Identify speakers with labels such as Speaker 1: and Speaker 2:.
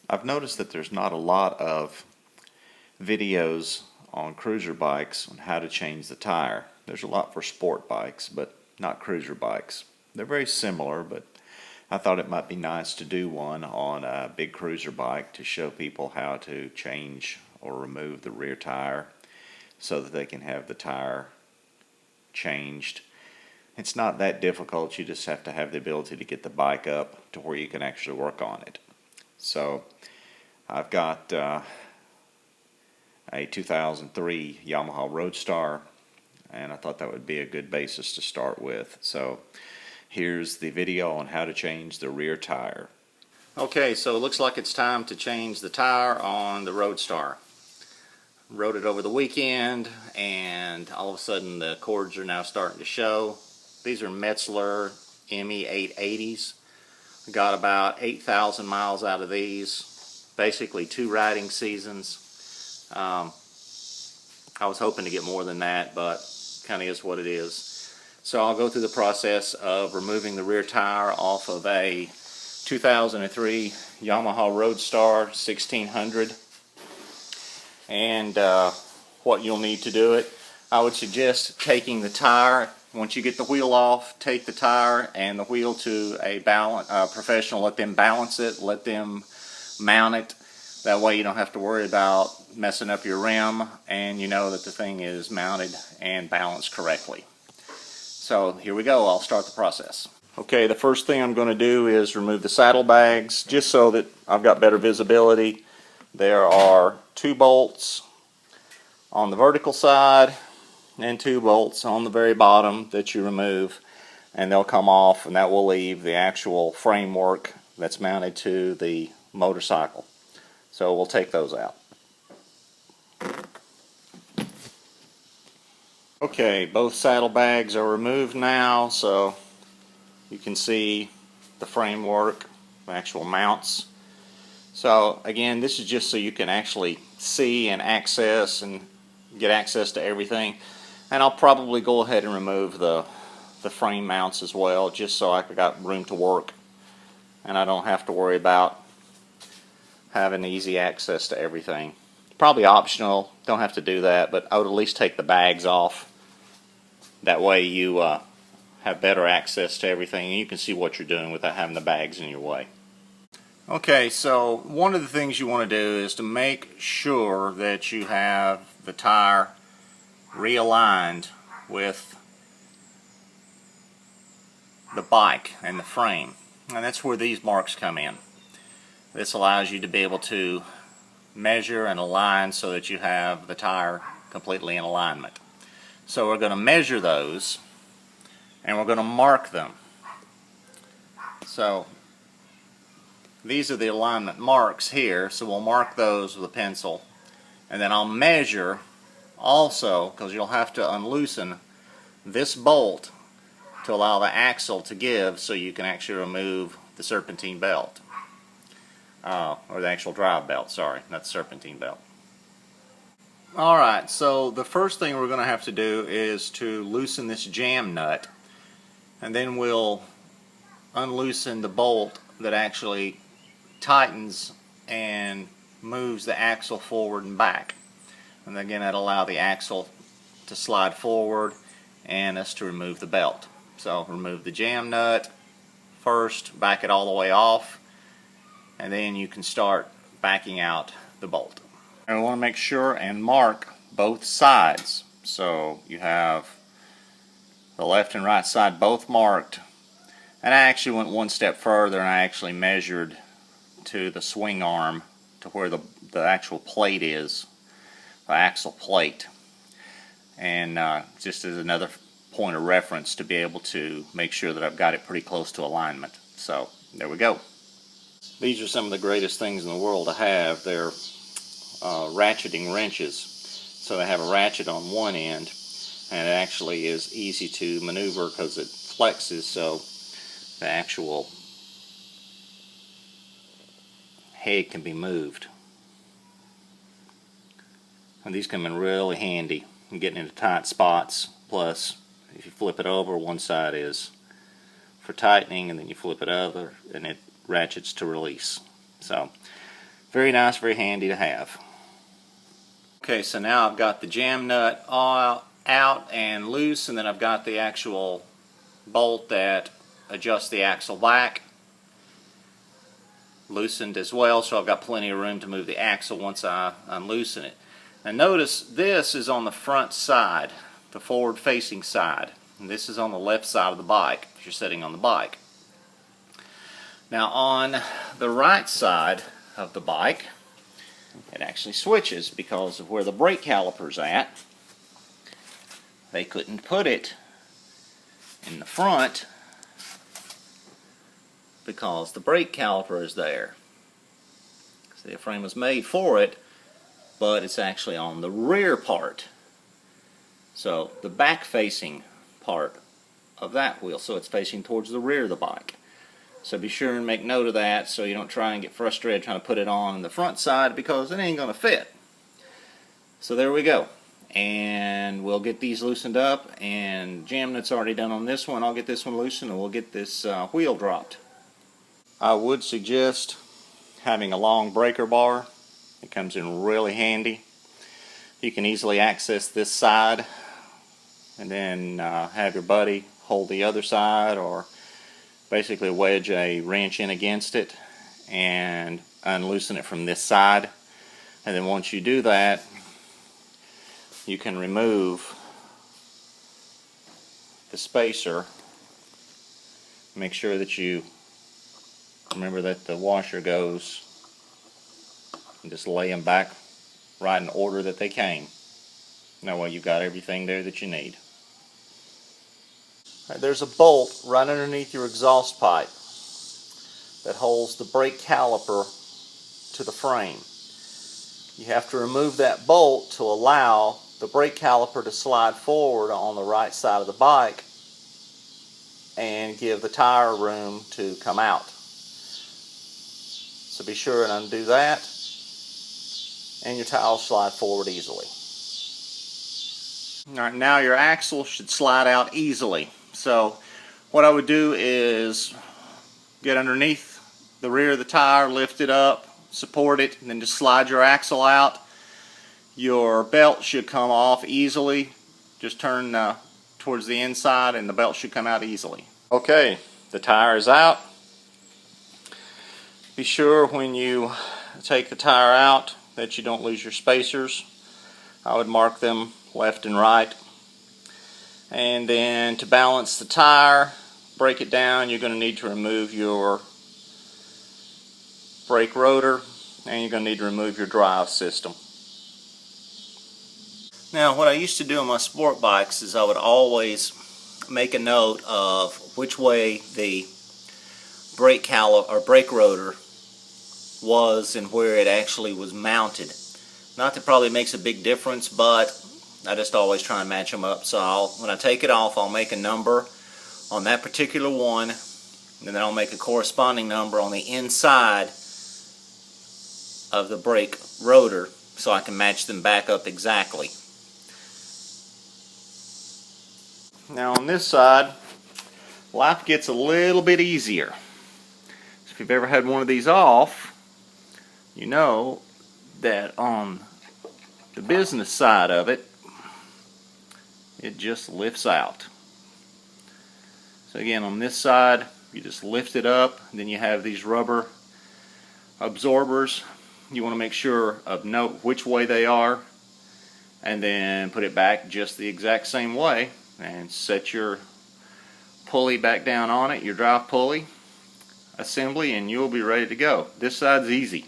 Speaker 1: I've noticed that there's not a lot of videos on cruiser bikes on how to change the tire. There's a lot for sport bikes, but not cruiser bikes. They're very similar, but I thought it might be nice to do one on a big cruiser bike to show people how to change or remove the rear tire so that they can have the tire changed. It's not that difficult. You just have to have the ability to get the bike up to where you can actually work on it. So I've got a 2003 Yamaha RoadStar, and I thought that would be a good basis to start with. So here's the video on how to change the rear tire. Okay, so it looks like it's time to change the tire on the RoadStar. Rode it over the weekend, and all of a sudden the cords are now starting to show. These are Metzler ME880s. Got about 8,000 miles out of these, basically 2 riding seasons. I was hoping to get more than that, but kind of is what it is. So I'll go through the process of removing the rear tire off of a 2003 Yamaha RoadStar 1600. And what you'll need to do it, I would suggest taking the tire. Once you get the wheel off, take the tire and the wheel to a professional. Let them balance it, let them mount it. That way you don't have to worry about messing up your rim, and you know that the thing is mounted and balanced correctly. So here we go. I'll start the process. Okay, the first thing I'm going to do is remove the saddlebags, just so that I've got better visibility. There are 2 bolts on the vertical side and 2 bolts on the very bottom that you remove, and they'll come off, and that will leave the actual framework that's mounted to the motorcycle. So we'll take those out. Okay, both saddlebags are removed now, so you can see the framework, the actual mounts. So again, this is just so you can actually see and access and get access to everything. And I'll probably go ahead and remove the frame mounts as well, just so I've got room to work and I don't have to worry about having easy access to everything. Probably optional, don't have to do that, but I would at least take the bags off. That way you have better access to everything and you can see what you're doing without having the bags in your way. Okay, so one of the things you want to do is to make sure that you have the tire realigned with the bike and the frame, and that's where these marks come in. This allows you to be able to measure and align so that you have the tire completely in alignment. So we're going to measure those and we're going to mark them. So these are the alignment marks here, so we'll mark those with a pencil, and then I'll measure also, because you'll have to unloosen this bolt to allow the axle to give so you can actually remove the serpentine belt, or the actual drive belt, sorry, not the serpentine belt. Alright, so the first thing we're going to have to do is to loosen this jam nut, and then we'll unloosen the bolt that actually tightens and moves the axle forward and back. And again, that'll allow the axle to slide forward and us to remove the belt. So remove the jam nut first, back it all the way off, and then you can start backing out the bolt. And we want to make sure and mark both sides. So you have the left and right side both marked. And I actually went one step further and I actually measured to the swing arm to where the actual plate is, the axle plate, and just as another point of reference to be able to make sure that I've got it pretty close to alignment. So there we go. These are some of the greatest things in the world to have. They're ratcheting wrenches. So they have a ratchet on one end, and it actually is easy to maneuver because it flexes, so the actual head can be moved. And these come in really handy in getting into tight spots. Plus, if you flip it over, one side is for tightening, and then you flip it over and it ratchets to release. So Very nice, very handy to have. Okay, so now I've got the jam nut all out and loose, and then I've got the actual bolt that adjusts the axle back loosened as well, so I've got plenty of room to move the axle once I unloosen it. Now notice this is on the front side, the forward facing side, and this is on the left side of the bike if you're sitting on the bike. Now on the right side of the bike, it actually switches because of where the brake caliper's at. They couldn't put it in the front because the brake caliper is there. See, the frame was made for it, but it's actually on the rear part. So the back facing part of that wheel, so it's facing towards the rear of the bike. So be sure and make note of that so you don't try and get frustrated trying to put it on the front side because it ain't going to fit. So there we go. And we'll get these loosened up, and jam nut's already done on this one. I'll get this one loosened and we'll get this wheel dropped. I would suggest having a long breaker bar. It comes in really handy. You can easily access this side and then have your buddy hold the other side, or basically wedge a wrench in against it and unloosen it from this side. And then once you do that, you can remove the spacer. Make sure that you remember that the washer goes, and just lay them back right in order that they came. That way you've got everything there that you need. Right, there's a bolt right underneath your exhaust pipe that holds the brake caliper to the frame. You have to remove that bolt to allow the brake caliper to slide forward on the right side of the bike and give the tire room to come out. So be sure and undo that, and your tire will slide forward easily. Alright, now your axle should slide out easily. So what I would do is get underneath the rear of the tire, lift it up, support it, and then just slide your axle out. Your belt should come off easily. Just turn towards the inside and the belt should come out easily. Okay, the tire is out. Be sure when you take the tire out that you don't lose your spacers. I would mark them left and right. And then to balance the tire, break it down, you're going to need to remove your brake rotor, and you're going to need to remove your drive system. Now what I used to do on my sport bikes is I would always make a note of which way the brake caliper or brake rotor was and where it actually was mounted. Not that probably makes a big difference, but I just always try and match them up. So when I take it off, I'll make a number on that particular one, and then I'll make a corresponding number on the inside of the brake rotor so I can match them back up exactly. Now on this side, life gets a little bit easier. So if you've ever had one of these off, you know that on the business side of it, it just lifts out. So again, on this side, you just lift it up, then you have these rubber absorbers. You want to make sure of note which way they are, and then put it back just the exact same way, and set your pulley back down on it, your drive pulley assembly, and you'll be ready to go. This side's easy.